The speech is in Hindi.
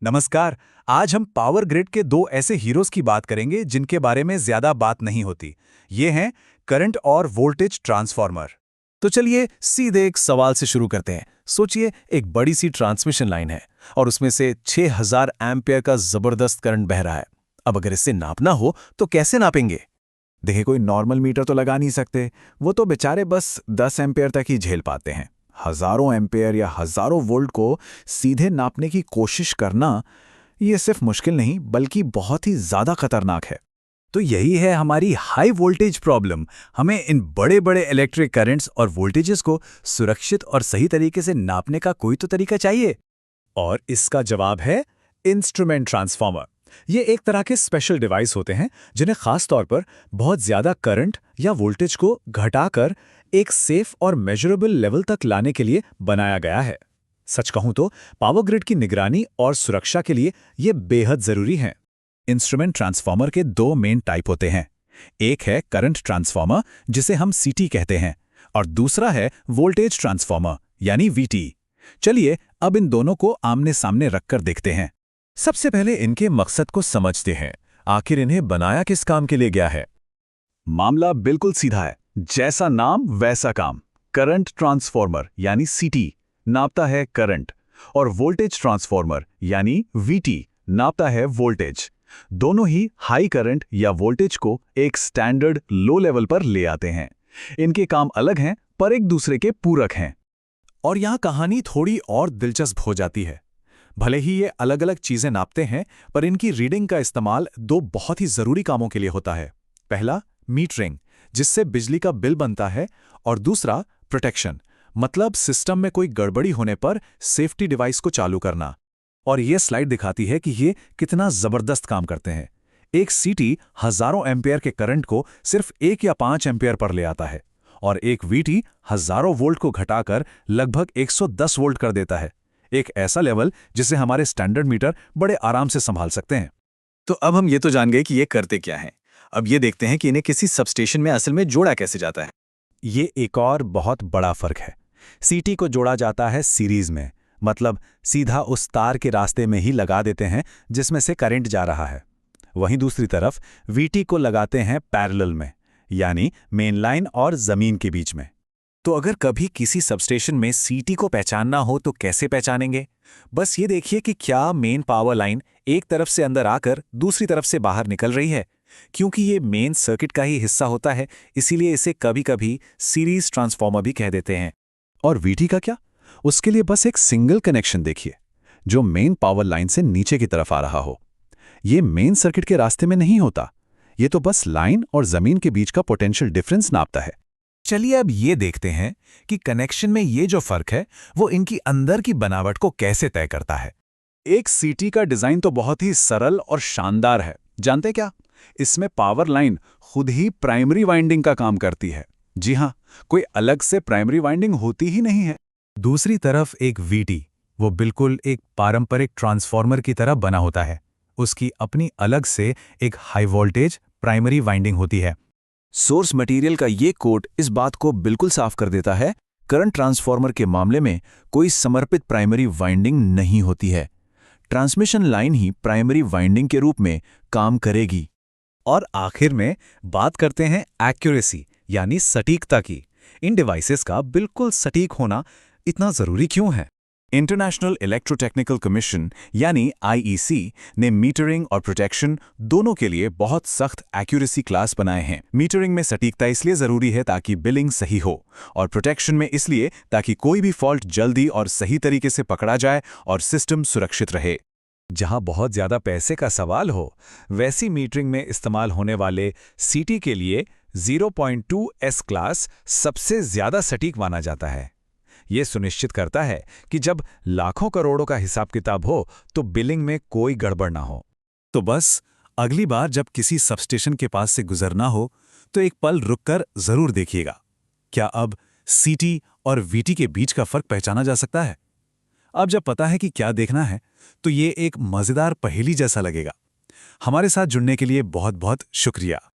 नमस्कार। आज हम पावर ग्रिड के दो ऐसे हीरोज की बात करेंगे जिनके बारे में ज्यादा बात नहीं होती। ये हैं करंट और वोल्टेज ट्रांसफार्मर। तो चलिए सीधे एक सवाल से शुरू करते हैं। सोचिए, एक बड़ी सी ट्रांसमिशन लाइन है और उसमें से 6000 एम्पियर का जबरदस्त करंट बह रहा है। अब अगर इसे नापना हो तो कैसे नापेंगे? देखिए, कोई नॉर्मल मीटर तो लगा नहीं सकते। वो तो बेचारे बस 10 एम्पेयर तक ही झेल पाते हैं। हजारों एम्पेयर या हजारों वोल्ट को सीधे नापने की कोशिश करना, ये सिर्फ मुश्किल नहीं बल्कि बहुत ही ज्यादा खतरनाक है। तो यही है हमारी हाई वोल्टेज प्रॉब्लम। हमें इन बड़े बड़े इलेक्ट्रिक करंट्स और वोल्टेजेस को सुरक्षित और सही तरीके से नापने का कोई तो तरीका चाहिए। और इसका जवाब है इंस्ट्रूमेंट ट्रांसफार्मर। ये एक तरह के स्पेशल डिवाइस होते हैं जिन्हें खास तौर पर बहुत ज्यादा करंट या वोल्टेज को घटाकर एक सेफ और मेजरेबल लेवल तक लाने के लिए बनाया गया है। सच कहूं तो पावर ग्रिड की निगरानी और सुरक्षा के लिए ये बेहद जरूरी हैं। इंस्ट्रूमेंट ट्रांसफार्मर के दो मेन टाइप होते हैं। एक है करंट ट्रांसफार्मर, जिसे हम सीटी कहते हैं, और दूसरा है वोल्टेज ट्रांसफार्मर यानी वीटी। चलिए अब इन दोनों को आमने सामने रखकर देखते हैं। सबसे पहले इनके मकसद को समझते हैं। आखिर इन्हें बनाया किस काम के लिए गया है? मामला बिल्कुल सीधा है, जैसा नाम वैसा काम। करंट ट्रांसफार्मर यानी सीटी नापता है करंट, और वोल्टेज ट्रांसफार्मर यानी वीटी नापता है वोल्टेज। दोनों ही हाई करंट या वोल्टेज को एक स्टैंडर्ड लो लेवल पर ले आते हैं। इनके काम अलग हैं पर एक दूसरे के पूरक हैं। और यहाँ कहानी थोड़ी और दिलचस्प हो जाती है। भले ही ये अलग अलग चीजें नापते हैं, पर इनकी रीडिंग का इस्तेमाल दो बहुत ही जरूरी कामों के लिए होता है। पहला मीटरिंग, जिससे बिजली का बिल बनता है, और दूसरा प्रोटेक्शन, मतलब सिस्टम में कोई गड़बड़ी होने पर सेफ्टी डिवाइस को चालू करना। और ये स्लाइड दिखाती है कि ये कितना जबरदस्त काम करते हैं। एक सीटी हजारों एम्पियर के करंट को सिर्फ 1 या 5 एम्पियर पर ले आता है, और एक वीटी हजारों वोल्ट को घटाकर लगभग 110 वोल्ट कर देता है। एक ऐसा लेवल जिसे हमारे स्टैंडर्ड मीटर बड़े आराम से संभाल सकते हैं। तो अब हम ये तो जान गए कि ये करते क्या हैं। अब ये देखते हैं कि इन्हें किसी सबस्टेशन में असल में जोड़ा कैसे जाता है। ये एक और बहुत बड़ा फर्क है। सीटी को जोड़ा जाता है सीरीज में, मतलब सीधा उस तार के रास्ते में ही लगा देते हैं जिसमें से करंट जा रहा है। वहीं दूसरी तरफ वीटी को लगाते हैं पैरेलल में, यानी मेन लाइन और जमीन के बीच में। तो अगर कभी किसी सबस्टेशन में सीटी को पहचानना हो तो कैसे पहचानेंगे? बस ये देखिए कि क्या मेन पावर लाइन एक तरफ से अंदर आकर दूसरी तरफ से बाहर निकल रही है। क्योंकि ये मेन सर्किट का ही हिस्सा होता है, इसीलिए इसे कभी-कभी सीरीज ट्रांसफार्मर भी कह देते हैं। और वीटी का क्या? उसके लिए बस एक सिंगल कनेक्शन देखिए, जो मेन पावर लाइन से नीचे की तरफ आ रहा हो। ये मेन सर्किट के रास्ते में नहीं होता। ये तो बस लाइन और जमीन के बीच का पोटेंशियल डिफरेंस नापता है। चलिए अब ये देखते हैं कि कनेक्शन में ये जो फर्क है वो इनकी अंदर की बनावट को कैसे तय करता है। एक सीटी का डिजाइन तो बहुत ही सरल और शानदार है। जानते क्या? इसमें पावर लाइन खुद ही प्राइमरी वाइंडिंग का काम करती है। जी हां, कोई अलग से प्राइमरी वाइंडिंग होती ही नहीं है। दूसरी तरफ एक वीटी, वो बिल्कुल एक पारंपरिक ट्रांसफार्मर की तरह बना होता है। उसकी अपनी अलग से एक हाई वोल्टेज प्राइमरी वाइंडिंग होती है। सोर्स मटेरियल का ये कोट इस बात को बिल्कुल साफ कर देता है, करंट ट्रांसफार्मर के मामले में कोई समर्पित प्राइमरी वाइंडिंग नहीं होती है। ट्रांसमिशन लाइन ही प्राइमरी वाइंडिंग के रूप में काम करेगी। और आखिर में बात करते हैं एक्यूरेसी यानी सटीकता की। इन डिवाइसेस का बिल्कुल सटीक होना इतना जरूरी क्यों है? इंटरनेशनल इलेक्ट्रोटेक्निकल कमीशन यानी आईईसी ने मीटरिंग और प्रोटेक्शन दोनों के लिए बहुत सख्त एक्यूरेसी क्लास बनाए हैं। मीटरिंग में सटीकता इसलिए जरूरी है ताकि बिलिंग सही हो, और प्रोटेक्शन में इसलिए ताकि कोई भी फॉल्ट जल्दी और सही तरीके से पकड़ा जाए और सिस्टम सुरक्षित रहे। जहां बहुत ज्यादा पैसे का सवाल हो, वैसी मीटरिंग में इस्तेमाल होने वाले सीटी के लिए 0.2 एस क्लास सबसे ज्यादा सटीक माना जाता है। यह सुनिश्चित करता है कि जब लाखों करोड़ों का हिसाब किताब हो तो बिलिंग में कोई गड़बड़ ना हो। तो बस अगली बार जब किसी सबस्टेशन के पास से गुजरना हो तो एक पल रुककर जरूर देखिएगा। क्या अब सीटी और वीटी के बीच का फर्क पहचाना जा सकता है? अब जब पता है कि क्या देखना है तो ये एक मजेदार पहेली जैसा लगेगा। हमारे साथ जुड़ने के लिए बहुत बहुत शुक्रिया।